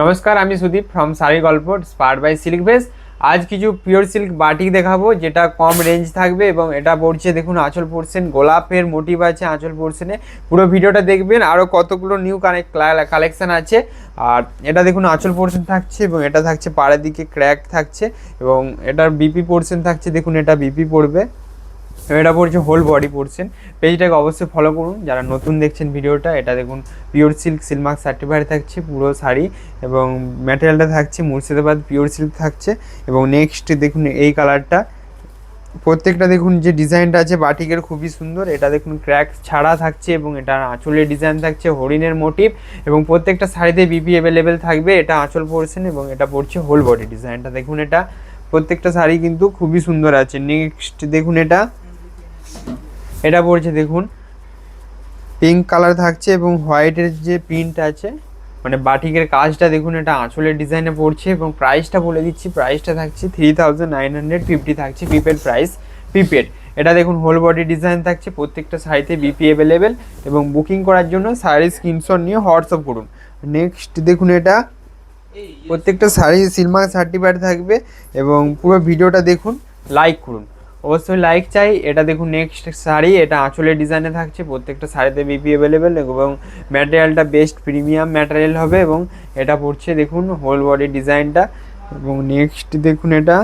নমস্কার, আমি সুদীপ ফ্রম শাড়ি গল্প স্পার্ট বাই সিল্ক ভেস। আজ কিছু পিওর সিল্ক বাটিক দেখাবো যেটা কম রেঞ্জ থাকবে এবং এটা পড়ছে দেখুন আঁচল পোর্শন গোলাপের মোটিভ আছে আঁচল পোর্শনে। পুরো ভিডিওটা দেখবেন, আরও কতগুলো নিউ কালেকশন আছে। আর এটা দেখুন আঁচল পোর্শন থাকছে এবং এটা থাকছে পাড়ের দিকে ক্র্যাক থাকছে এবং এটার বিপি পোর্শন থাকছে, দেখুন এটা বিপি পড়বে। এটা পড়ছে হোল বডি পোর্শন। পেজটাকে অবশ্যই ফলো করুন যারা নতুন দেখছেন ভিডিওটা। এটা দেখুন পিওর সিল্ক সিলমার্ক সার্টিফাইড থাকছে পুরো শাড়ি এবং ম্যাটেরিয়ালটা থাকছে মুর্শিদাবাদ পিওর সিল্ক থাকছে। এবং নেক্সট দেখুন এই কালারটা, প্রত্যেকটা দেখুন যে ডিজাইনটা আছে বাটিকের খুবই সুন্দর। এটা দেখুন ক্র্যাক ছাড়া থাকছে এবং এটা আঁচলের ডিজাইন থাকছে হরিণের মোটিভ এবং প্রত্যেকটা শাড়িতে বিপি অ্যাভেলেবেল থাকবে। এটা আঁচল পোর্শন এবং এটা পড়ছে হোল বডি ডিজাইনটা। দেখুন এটা প্রত্যেকটা শাড়ি কিন্তু খুবই সুন্দর আছে। নেক্সট দেখুন এটা পড়ছে দেখুন পিঙ্ক কালার থাকছে এবং হোয়াইটের যে প্রিন্ট আছে মানে বাটিকের কাজটা দেখুন এটা আঁচলের ডিজাইনে পড়ছে এবং প্রাইসটা বলে দিচ্ছি, প্রাইসটা থাকছে 3950 থাকছে প্রিপেড প্রাইস। প্রিপেড এটা দেখুন হোল বডি ডিজাইন থাকছে, প্রত্যেকটা শাড়িতে বিপি অ্যাভেলেবেল এবং বুকিং করার জন্য শাড়ির স্ক্রিনশট নিয়ে হোয়াটসঅ্যাপ করুন। নেক্সট দেখুন এটা প্রত্যেকটা শাড়ি সিলমার্ক সার্টিফাইড থাকবে এবং পুরো ভিডিওটা দেখুন, লাইক করুন, অবশ্যই লাইক চাই। এটা দেখুন নেক্সট শাড়ি, এটা আঁচলের ডিজাইনে থাকছে, প্রত্যেকটা শাড়িতে বিপি অ্যাভেলেবেল এবং ম্যাটেরিয়ালটা বেস্ট প্রিমিয়াম ম্যাটেরিয়াল হবে এবং এটা পড়ছে দেখুন হোল বডি ডিজাইনটা। এবং নেক্সট দেখুন এটা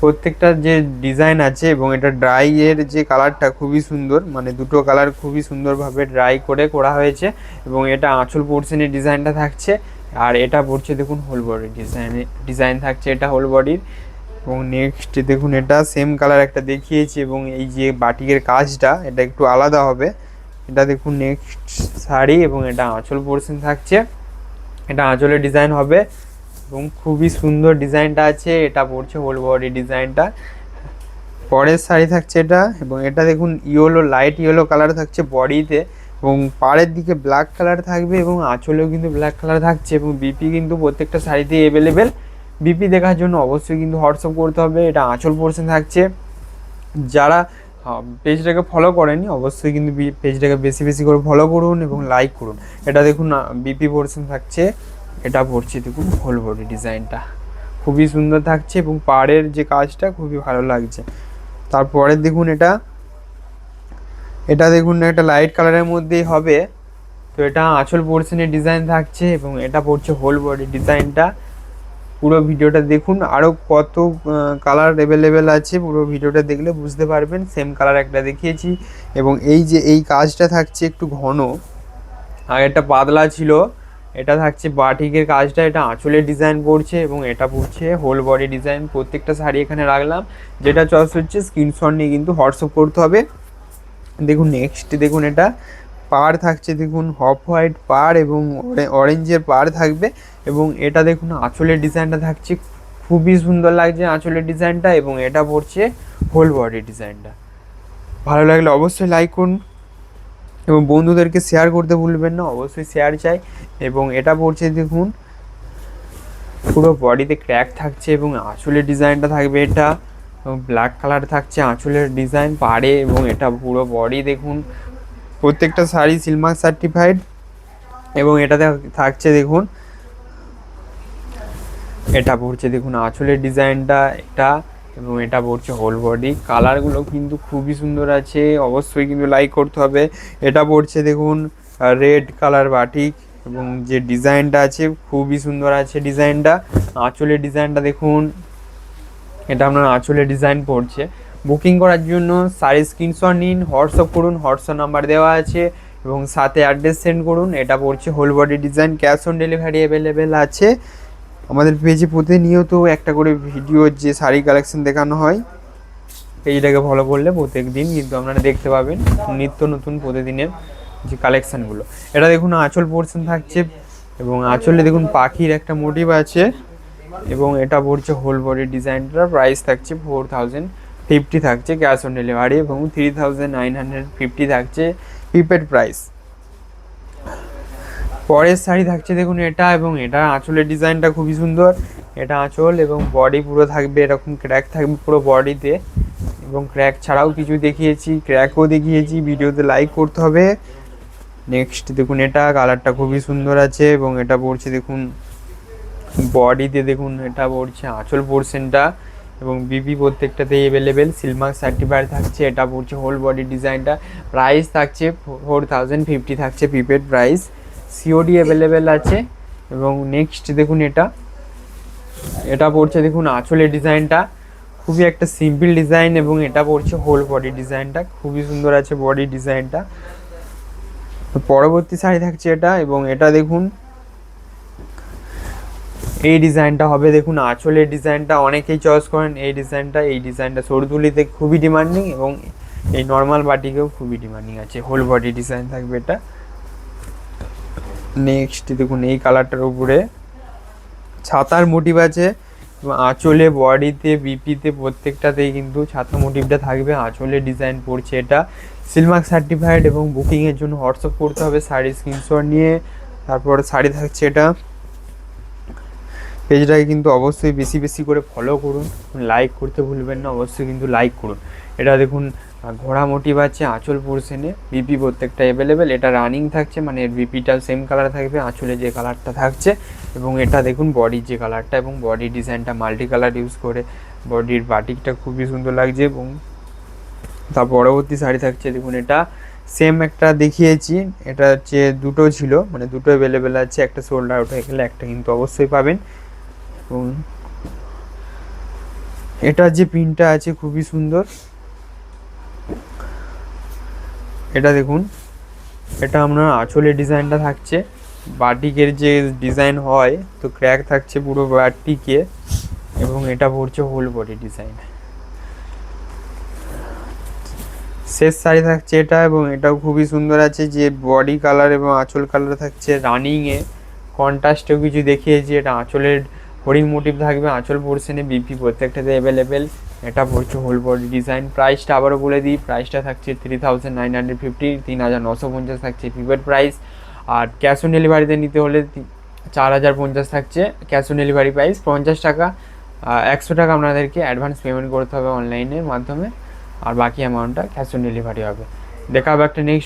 প্রত্যেকটা যে ডিজাইন আছে এবং এটা ড্রাই এর যে কালারটা খুবই সুন্দর, মানে দুটো কালার খুবই সুন্দরভাবে ড্রাই করে করা হয়েছে এবং এটা আঁচল পোর্শনের ডিজাইনটা থাকছে। আর এটা পড়ছে দেখুন হোল বডি ডিজাইন থাকছে এটা হোল বডির। এবং নেক্সট দেখুন এটা সেম কালার একটা দেখিয়েছি এবং এই যে বাটিকের কাজটা এটা একটু আলাদা হবে। এটা দেখুন নেক্সট শাড়ি এবং এটা আঁচল পোর্শন থাকছে, এটা আঁচলের ডিজাইন হবে এবং খুবই সুন্দর ডিজাইনটা আছে। এটা পড়ছে হোল বডি ডিজাইনটা। পরের শাড়ি থাকছে এটা এবং এটা দেখুন ইয়েলো লাইট ইয়েলো কালার থাকছে বডিতে এবং পাড়ের দিকে ব্ল্যাক কালার থাকবে এবং আঁচলেও কিন্তু ব্ল্যাক কালার থাকছে এবং বিপি কিন্তু প্রত্যেকটা শাড়িতেই অ্যাভেলেবেল। বিপি দেখার জন্য অবশ্যই কিন্তু হোয়াটসঅ্যাপ করতে হবে। এটা আঁচল পোর্শন থাকছে। যারা পেজটাকে ফলো করেনি অবশ্যই কিন্তু পেজটাকে বেশি বেশি করে ফলো করুন এবং লাইক করুন। এটা দেখুন বিপি পোর্শন থাকছে, এটা পড়ছে দেখুন হোল বডি ডিজাইনটা খুবই সুন্দর থাকছে এবং পাড়ের যে কাজটা খুবই ভালো লাগছে। তারপরে দেখুন এটা দেখুন একটা লাইট কালারের মধ্যেই হবে, তো এটা আঁচল পোর্শনের ডিজাইন থাকছে এবং এটা পড়ছে হোল বডি ডিজাইনটা। পুরো ভিডিওটা দেখুন, আরও কত কালার অ্যাভেলেবেল আছে পুরো ভিডিওটা দেখলে বুঝতে পারবেন। সেম কালার একটা দেখিয়েছি এবং এই যে এই কাজটা থাকছে একটু ঘন, আগেরটা পাতলা ছিল, এটা থাকছে বাটিকের কাজটা, এটা আঁচলের ডিজাইন পড়ছে এবং এটা পড়ছে হোল বডি ডিজাইন। প্রত্যেকটা শাড়ি এখানে রাখলাম, যেটা চয়েস হচ্ছে স্ক্রিনশট নিয়ে কিন্তু হোয়াটসঅ্যাপ করতে হবে। দেখুন নেক্সট দেখুন এটা পাড় থাকছে, দেখুন অফ হোয়াইট পাড় এবং অরেঞ্জের পাড় থাকবে এবং এটা দেখুন আঁচলের ডিজাইনটা থাকছে খুবই সুন্দর লাগছে আঁচলের ডিজাইনটা এবং এটা পড়ছে হোল বডি ডিজাইনটা। ভালো লাগলে অবশ্যই লাইক করুন এবং বন্ধুদেরকে শেয়ার করতে ভুলবেন না, অবশ্যই শেয়ার চাই। এবং এটা পড়ছে দেখুন পুরো বডিতে ক্র্যাক থাকছে এবং আঁচলের ডিজাইনটা থাকবে এটা এবং ব্ল্যাক কালার থাকছে আঁচলের ডিজাইন পাড়ে এবং এটা পুরো বডি দেখুন প্রত্যেকটা শাড়ি সিলমার্ক সার্টিফাইড এবং এটাতে থাকছে দেখুন এটা পড়ছে দেখুন আঁচলের ডিজাইনটা এটা এবং এটা পড়ছে হোল বডি। কালারগুলো কিন্তু খুবই সুন্দর আছে, অবশ্যই কিন্তু লাইক করতে হবে। এটা পড়ছে দেখুন রেড কালার বাটিক এবং যে ডিজাইনটা আছে খুবই সুন্দর আছে ডিজাইনটা। আঁচলের ডিজাইনটা দেখুন, এটা আপনার আঁচলের ডিজাইন পড়ছে। বুকিং করার জন্য শাড়ির স্ক্রিনশট নিন, হোয়াটসঅ্যাপ করুন, হোয়াটসঅ্যাপ নাম্বার দেওয়া আছে এবং সাথে অ্যাড্রেস সেন্ড করুন। এটা পড়ছে whole body design, cash on delivery available আছে। আমাদের পেজে প্রতিনিয়ত একটা করে ভিডিও যে শাড়ি কালেকশন দেখানো হয়, পেজটাকে ফলো করলে প্রত্যেক দিন কিন্তু আপনারা দেখতে পাবেন নিত্য নতুন প্রতিদিনের যে কালেকশানগুলো। এটা দেখুন আঁচল পোর্শন থাকছে এবং আঁচলে দেখুন পাখির একটা মোটিভ আছে এবং এটা পড়ছে হোল বডি ডিজাইনটার প্রাইস থাকছে 4050 থাকছে ক্যাশ অন ডেলিভারি এবং 3950 থাকছে প্রিপেড প্রাইস। পরের শাড়ি থাকছে দেখুন এটা এবং এটা আঁচলের ডিজাইনটা খুবই সুন্দর। এটা আঁচল এবং বডি পুরো থাকবে এরকম ক্র্যাক থাকবে পুরো বডিতে এবং ক্র্যাক ছাড়াও কিছু দেখিয়েছি, ক্র্যাকও দেখিয়েছি। ভিডিওতে লাইক করতে হবে নেক্সট দেখুন, এটা কালারটা খুবই সুন্দর আছে এবং এটা পড়ছে দেখুন বডিতে, দেখুন এটা পড়ছে আঁচল পোর্শনটা এবং বিপি প্রত্যেকটাতেই অ্যাভেলেবেল, সিলমার্ক সার্টিফাইড থাকছে। এটা পড়ছে হোল বডি ডিজাইনটা, প্রাইস থাকছে 4050 থাকছে প্রিপেড প্রাইস, সিওডি অ্যাভেলেবেল আছে। এবং নেক্সট দেখুন, এটা পড়ছে দেখুন আঁচলের ডিজাইনটা, খুবই একটা সিম্পল ডিজাইন এবং এটা পড়ছে হোল বডি ডিজাইনটা, খুবই সুন্দর আছে বডি ডিজাইনটা। পরবর্তী শাড়ি থাকছে এটা, এবং এটা দেখুন এই ডিজাইনটা হবে, দেখুন আঁচলের ডিজাইনটা অনেকেই চয়েস করেন এই ডিজাইনটা সরতুলিতে খুবই ডিমান্ডিং এবং এই নর্মাল বাটিকেও খুবই ডিমান্ডিং আছে, হোল বডি ডিজাইন থাকবে এটা। নেক্সট দেখুন এই কালারটার উপরে ছাতার মোটিভ আছে এবং আঁচলে, বডিতে, বিপিতে প্রত্যেকটাতেই কিন্তু ছাতা মোটিভটা থাকবে, আঁচলের ডিজাইন পড়ছে এটা, সিলমার্ক সার্টিফাইড এবং বুকিংয়ের জন্য হোয়াটসঅ্যাপ করতে হবে শাড়ি স্ক্রিনশট নিয়ে। তারপর শাড়ি থাকছে এটা, পেজটাকে কিন্তু অবশ্যই বেশি বেশি করে ফলো করুন, লাইক করতে ভুলবেন না, অবশ্যই কিন্তু লাইক করুন। এটা দেখুন ঘোড়া মোটিভ আছে আঁচল পোর্শনে, বিপি প্রত্যেকটা অ্যাভেলেবেল, এটা রানিং থাকছে, মানে এর বিপিটা সেম কালার থাকবে আঁচলে যে কালারটা থাকছে। এবং এটা দেখুন বডির যে কালারটা এবং বডি ডিজাইনটা মাল্টি কালার ইউজ করে, বডির বাটিকটা খুবই সুন্দর লাগছে। এবং তার পরবর্তী শাড়ি থাকছে দেখুন, এটা সেম একটা দেখিয়েছি, এটা হচ্ছে দুটো ছিল, মানে দুটো অ্যাভেলেবেল আছে, একটা সোল্ড আউট হয়ে গেলে একটা কিন্তু অবশ্যই পাবেন। এবং এটার যে প্রিন্টটা আছে খুবই সুন্দর, এটা দেখুন, এটা আপনার আঁচলের ডিজাইনটা থাকছে, বাটিকের যে ডিজাইন হয় তো ক্র্যাক থাকছে পুরো বাটিকে, এবং এটা পড়ছে হোল বডি ডিজাইন। শেষ শাড়ি থাকছে এটা, এবং এটাও খুবই সুন্দর আছে, যে বডি কালার এবং আঁচল কালার থাকছে রানিংয়ে, কন্ট্রাস্টেও কিছু দেখিয়েছি। এটা আঁচলের হরিণ মোটিভ থাকবে আঁচল পোর্শনে, বিপি প্রত্যেকটাতে অ্যাভেলেবেল, এটা পড়ছে হোল বডি ডিজাইন। প্রাইসটা আবারও বলে দিই, প্রাইসটা থাকছে 3950, 3950 থাকছে প্রিপেড প্রাইস। আর ক্যাশ অন ডেলিভারিতে নিতে হলে 4050 থাকছে ক্যাশ অন ডেলিভারি প্রাইস, 50 টাকা 100 টাকা আপনাদেরকে অ্যাডভান্স পেমেন্ট করতে হবে অনলাইনের মাধ্যমে, আর বাকি অ্যামাউন্টটা ক্যাশ অন ডেলিভারি হবে। দেখা হবে একটা নেক্সট